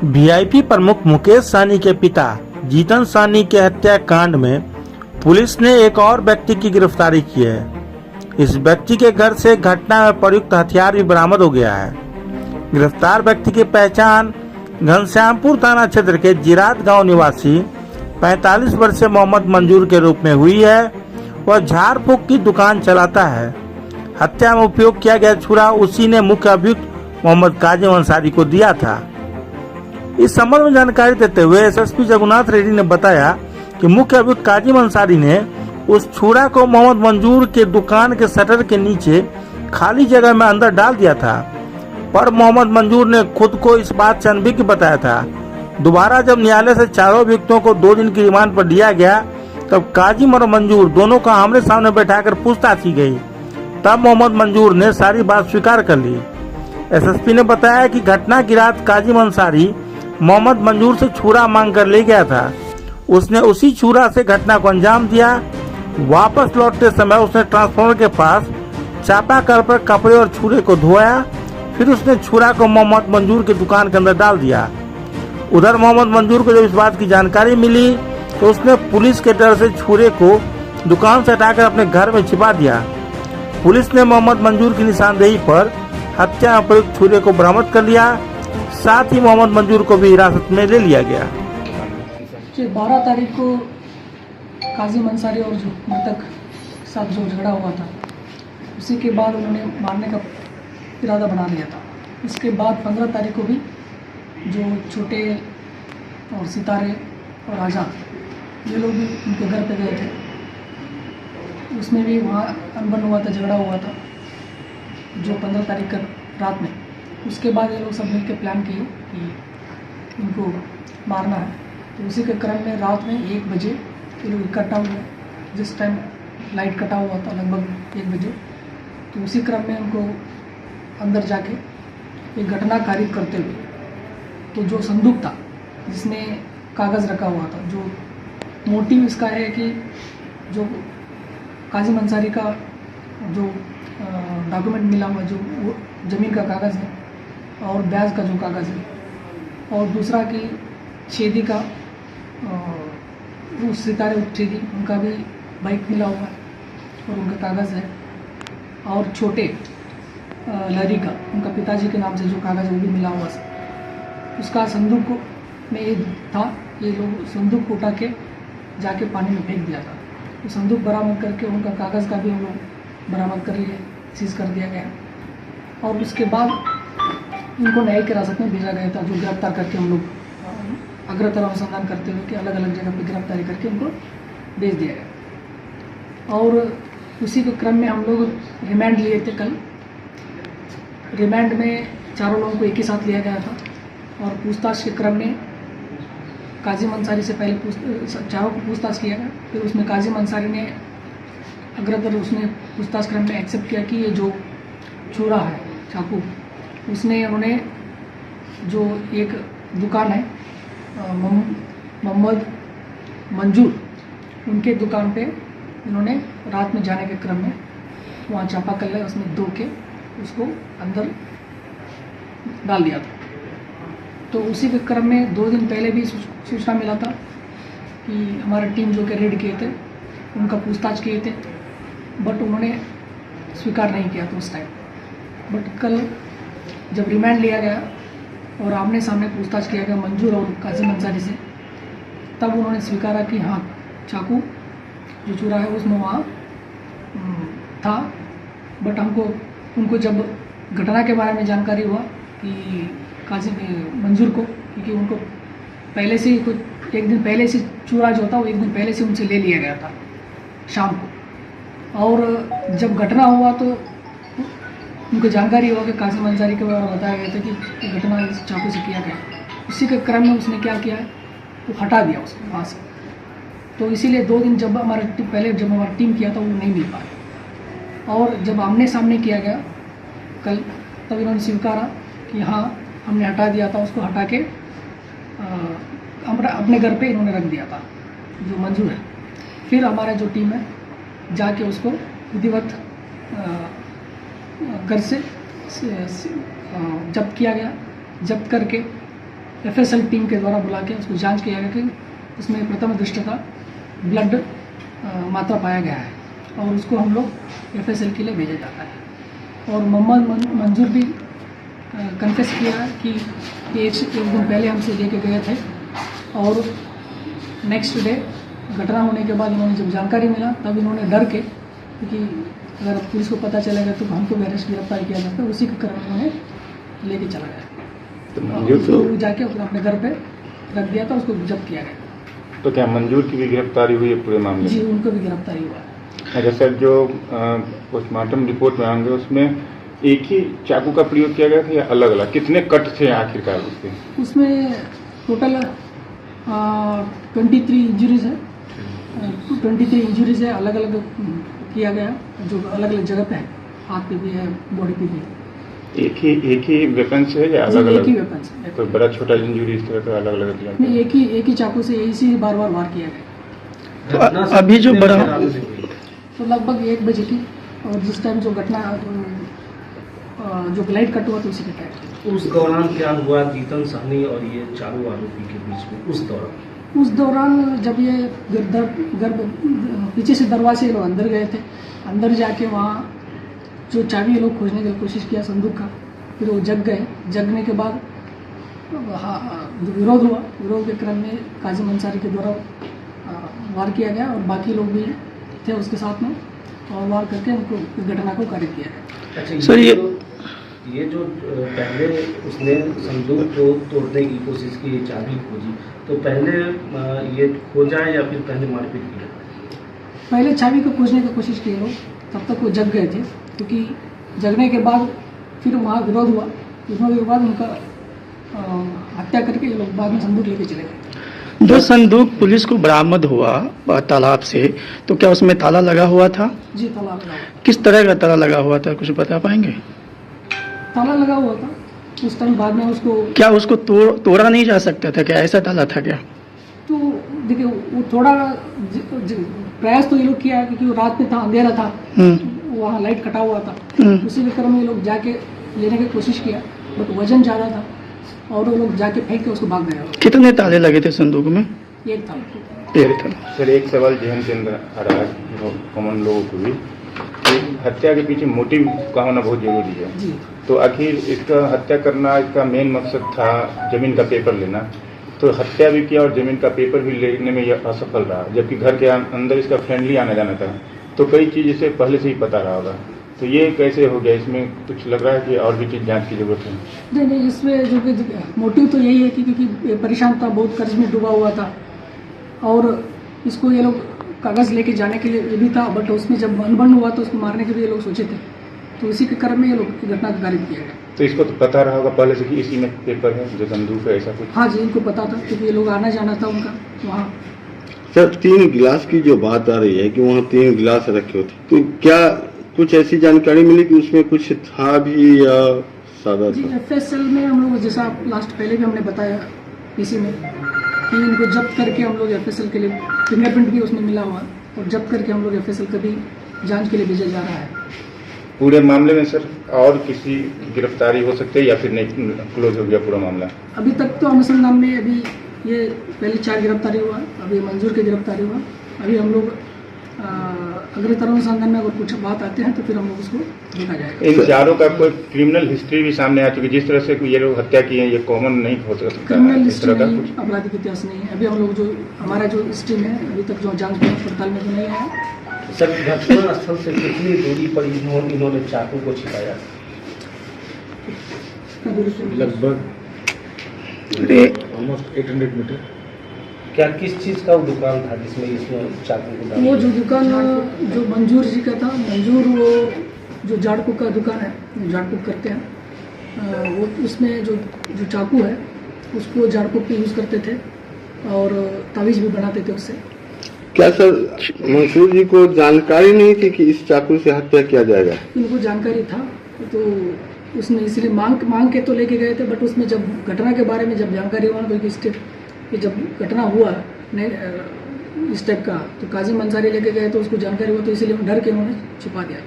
VIP प्रमुख मुकेश सहनी के पिता जीतन सहनी के हत्याकांड में पुलिस ने एक और व्यक्ति की गिरफ्तारी की है। इस व्यक्ति के घर से घटना में प्रयुक्त हथियार भी बरामद हो गया है। गिरफ्तार व्यक्ति की पहचान घनश्यामपुर थाना क्षेत्र के जिरात गांव निवासी 45 वर्षीय मोहम्मद मंजूर के रूप में हुई है। वह झाड़ फूक की दुकान चलाता है। हत्या में उपयोग किया गया छुरा उसी ने मुख्य अभियुक्त मोहम्मद काजिम अंसारी को दिया था। इस संबंध में जानकारी देते हुए एसएसपी जगन्नाथ रेड्डी ने बताया कि मुख्य अभियुक्त काजिम अंसारी ने उस छुरा को मोहम्मद मंजूर के दुकान के शटर के नीचे खाली जगह में अंदर डाल दिया था, पर मोहम्मद मंजूर ने खुद को इस बात से अनभिज्ञ बताया था। दोबारा जब न्यायालय से चारों अभियुक्तों को 2 दिन की रिमांड पर लिया गया, तब काजिम और मंजूर दोनों का आमने सामने बैठाकर पूछताछ की गई। तब मोहम्मद मंजूर ने सारी बात स्वीकार कर ली। एसएसपी ने बताया कि घटना की रात काजिम अंसारी मोहम्मद मंजूर से छुरा मांग कर ले गया था। उसने उसी छुरा से घटना को अंजाम दिया। वापस लौटते समय उसने ट्रांसफार्मर के पास चापाकल पर कपड़े और छुरे को धोया। फिर उसने छुरा को मोहम्मद मंजूर की दुकान के अंदर डाल दिया। उधर मोहम्मद मंजूर को जब इस बात की जानकारी मिली तो उसने पुलिस के डर से छुरे को दुकान से हटाकर अपने घर में छिपा दिया। पुलिस ने मोहम्मद मंजूर की निशानदेही पर हत्या में प्रयुक्त छुरे को बरामद कर लिया। साथ ही मोहम्मद मंजूर को भी हिरासत में ले लिया गया। 12 तारीख को काजिम अंसारी और जो मृतक के साथ जो झगड़ा हुआ था, उसी के बाद उन्होंने मारने का इरादा बना लिया था। इसके बाद 15 तारीख को भी जो छोटे और सितारे और आज़ाद ये लोग भी उनके घर पे गए थे। उसमें भी वहाँ अनबन हुआ था, झगड़ा हुआ था जो 15 तारीख का रात में। उसके बाद ये लोग सब मिलकर प्लान किए कि इनको मारना है। तो उसी के क्रम में रात में 1 बजे ये लोग इकट्ठा हुए, जिस टाइम लाइट कटा हुआ था लगभग 1 बजे। तो उसी क्रम में उनको अंदर जाके एक घटना कारित करते हुए, तो जो संदूक था जिसमें कागज़ रखा हुआ था, जो मोटिव इसका है कि जो काजिम अंसारी का जो डॉक्यूमेंट मिला हुआ, जो वो ज़मीन का कागज़ है और ब्याज का जो कागज़ है, और दूसरा कि छेदी का उस सितारे छेदी उनका भी बाइक मिला हुआ है और उनका कागज़ है, और छोटे लहरी का उनका पिताजी के नाम से जो कागज़ है वो भी मिला हुआ है। उसका संदूक में ये था, ये लोग संदूक को उठा के जाके पानी में फेंक दिया था। तो संदूक बरामद करके उनका कागज़ का भी हम लोग बरामद कर लिए, सीज कर दिया गया। और उसके बाद इनको न्यायिक हिरासत में भेजा गया था, जो गिरफ्तार करके हम लोग अग्रतर अनुसंधान करते हुए कि अलग अलग जगह पर गिरफ्तारी करके उनको भेज दिया गया। और उसी के क्रम में हम लोग रिमांड लिए थे कल। रिमांड में चारों लोगों को एक ही साथ लिया गया था और पूछताछ के क्रम में काजिम अंसारी से पहले चारों को पूछताछ किया गया। फिर उसमें काजिम अंसारी ने अग्रतर उसने पूछताछ क्रम में एक्सेप्ट किया कि ये जो छुरा है चाकू, उसने उन्होंने जो एक दुकान है मोहम्मद मंजूर, उनके दुकान पे इन्होंने रात में जाने के क्रम में वहाँ चापाकल है उसमें धो के उसको अंदर डाल दिया था। तो उसी के क्रम में 2 दिन पहले भी सूचना मिला था कि हमारी टीम जो कि रेड किए थे उनका पूछताछ किए थे, बट उन्होंने स्वीकार नहीं किया था उस टाइम। बट कल जब रिमांड लिया गया और आमने सामने पूछताछ किया गया मंजूर और काजिम अंसारी से, तब उन्होंने स्वीकारा कि हाँ चाकू जो चूरा है उसमें वहाँ था। बट उनको जब घटना के बारे में जानकारी हुआ कि काजिम मंजूर को, क्योंकि उनको पहले से ही कुछ 1 दिन पहले से चूरा जो था वो 1 दिन पहले से उनसे ले लिया गया था शाम को। और जब घटना हुआ तो उनको जानकारी हुआ कि काजिम अंसारी के बारे में बताया गया था कि ये घटना इस चाकू से किया गया। उसी के क्रम में उसने क्या किया, वो हटा दिया उसको वहाँ से। तो इसीलिए 2 दिन जब हमारी टीम किया था वो नहीं मिल पाया। और जब आमने सामने किया गया कल, तब इन्होंने स्वीकारा कि हाँ हमने हटा दिया था, उसको हटा के अपने घर पे इन्होंने रख दिया था जो मंजूर है। फिर हमारा जो टीम है जाके उसको विधिवत घर से जब्त किया गया। जब्त करके FSL टीम के द्वारा बुला के उसको जांच किया गया कि इसमें प्रथम दृष्टया ब्लड मात्रा पाया गया है और उसको हम लोग FSL के लिए भेजा जाता है। और मोहम्मद मंजूर भी कन्फेस किया है कि एक दिन पहले हमसे लेके गए थे और नेक्स्ट डे घटना होने के बाद इन्होंने जब जानकारी मिला तब इन्होंने डर के, क्योंकि अगर पुलिस को पता चलेगा तो हमको भी अरेस्ट गिरफ्तार किया जाता है, उसी के क्रम में उन्होंने लेके चला गया। तो उसको जाके अपने घर पे रख दिया था, उसको जब्त किया गया। तो क्या मंजूर की भी गिरफ्तारी हुई है पूरे मामले जी, में? उनको भी गिरफ्तारी हुआ है। अच्छा सर, जो पोस्टमार्टम रिपोर्ट में आएंगे उसमें एक ही चाकू का प्रयोग किया गया था या अलग अलग? कितने कट थे आखिरकार उसके? उसमें टोटल 23 इंजरीज है, 23 इंजरीज है, अलग अलग किया गया, जो अलग अलग जगह पे है, हाथ पे भी है, बॉडी पे भी है। एक ही वेपन से है या अलग एक ही अलग? वेपन से। कोई बड़ा छोटा इंजरी इस तरह का अलग अलग? नहीं, एक ही चाकू से यही से बार बार वार किया गया। तो अभी जो बड़ा तो लगभग 1 बजे की, और जिस टाइम जो घटना जो लाइट कट हुआ तो उसी के टाइम। उस दौरान क्या हुआ जीतन सहनी और ये चारों आरोपी के बीच में? उस दौरान जब ये पीछे से दरवाजे लोग अंदर गए थे, अंदर जाके वहाँ जो चाबी लोग खोजने की कोशिश किया संदूक का, फिर वो जग गए। जगने के बाद जो विरोध हुआ, विरोध के क्रम में काजिम अंसारी के द्वारा वार किया गया और बाकी लोग भी थे उसके साथ में, और वार करके उनको इस घटना को कारित किया गया। अच्छा, सर, ये जो पहले उसने संदूक को तोड़ने की कोशिश की, ये चाबी खोजी, तो पहले ये खोजा या फिर पहले मारपीट किया? पहले चाबी को खोजने की कोशिश की लोग, तब तक वो जग गए थे, क्योंकि जगने के बाद फिर वहाँ विरोध हुआ, विरोध के बाद उनका हत्या करके ये लोग बाद में संदूक लेके चले गए। जो संदूक पुलिस को बरामद हुआ तालाब से, तो क्या उसमें ताला लगा हुआ था? जी, ताला लगा हुआ। किस तरह का ताला लगा हुआ था, कुछ बता पाएंगे? ताला लगा हुआ था उस टाइम, बाद में उसको क्या उसको तोड़ा नहीं जा सकता था? क्या ऐसा ताला था क्या? तो देखिए, वो थोड़ा प्रयास तो ये लोग किया, क्योंकि वो रात में था, अंधेरा था, वहाँ लाइट कटा हुआ था, उसी के क्रम में ये लोग जाके लेने की कोशिश किया, बट वजन ज़्यादा था और वो लोग जाके फेंक के उसको भाग गए। कितने ताले लगे थे संदूक में? एक था। एक था। सर, एक सवाल जहन के अंदर आ रहा है कॉमन लोगों को भी, कि हत्या के पीछे मोटिव का होना बहुत जरूरी है। जी, तो आखिर इसका हत्या करना, इसका मेन मकसद था जमीन का पेपर लेना, तो हत्या भी किया और जमीन का पेपर भी लेने में यह असफल रहा, जबकि घर के अंदर इसका फ्रेंडली आना जाना था, तो कई चीज़ इसे पहले से ही पता रहा होगा, तो ये कैसे हो गया? इसमें कुछ लग रहा है कि और भी चीज़ जांच की जरूरत है। नहीं, इसमें जो कि मोटिव तो यही है कि क्योंकि परेशान था, बहुत कर्ज में डूबा हुआ था, और इसको ये लोग कागज़ लेके जाने के लिए भी था, बट उसमें जब अनबन हुआ तो उसको मारने के भी ये लोग सोचे थे, तो इसी के क्रम में ये लोग घटना को कारित किया गया। तो इसको तो पता रहा होगा पहले से कि इसी में पेपर है, जो संदूक है, ऐसा कुछ? हाँ जी, इनको पता था, क्योंकि ये लोग आना जाना था उनका वहाँ। सर, 3 गिलास की जो बात आ रही है कि वहाँ 3 गिलास रखे होते, तो क्या कुछ ऐसी जानकारी मिली कि उसमें कुछ था भी या सादा जी, था? FSL में हम लोग, जैसा लास्ट पहले भी हमने बताया पीसी में, कि इनको जब्त करके हम लोग FSL के लिए फिंगरप्रिंट भी उसमें मिला हुआ, और जब्त करके हम लोग FSL का भी जांच के लिए भेजा जा रहा है। पूरे मामले में सर और किसी गिरफ्तारी हो सकती है या फिर नहीं, क्लोज हो गया पूरा मामला? अभी तक तो अनुसंधान में अभी ये पहले 4 गिरफ्तारी हुआ, अभी मंजूर की गिरफ्तारी हुआ। अभी हम लोग अग्रतर अनुसंधान में अगर कुछ बात आते हैं तो फिर हम लोग उसको देखा जाएगा। इन चारों का कोई क्रिमिनल हिस्ट्री भी सामने आ चुकी है? जिस तरह से ये लोग हत्या की है, ये कॉमन नहीं हो सकता क्रिमिनल इस हिस्ट्री तरह का नहीं, कुछ? आपराधिक इतिहास नहीं है। अभी हम लोग जो हमारा जो हिस्ट्री में अभी तक जो जांच पड़ताल में तो नहीं आया। सर, घटना स्थल से कितनी दूरी पर इन्होंने चाकू को छिपाया? लगभग ऑलमोस्ट 800 मीटर। क्या किस चीज़ का वो दुकान था जिसमें इसमें चाकू को डाला? वो जो दुकान जो मंजूर जी का था, मंजूर वो जो झाड़फूक का दुकान है, झाड़फूक करते हैं, वो उसमें जो चाकू है उसको झाड़फूक पे यूज़ करते थे और तावीज़ भी बनाते थे उससे। क्या सर, मंसूर जी को जानकारी नहीं थी कि इस चाकू से हत्या किया जाएगा? उनको जानकारी था, तो उसने इसलिए मांग के तो लेके गए थे, बट उसमें जब घटना के बारे में जब जानकारी हुआ तो इस टाइप कि जब घटना हुआ इस टाइप का, तो काजिम अंसारी लेके गए तो उसको जानकारी हुआ, तो इसीलिए डर के उन्होंने छुपा दिया।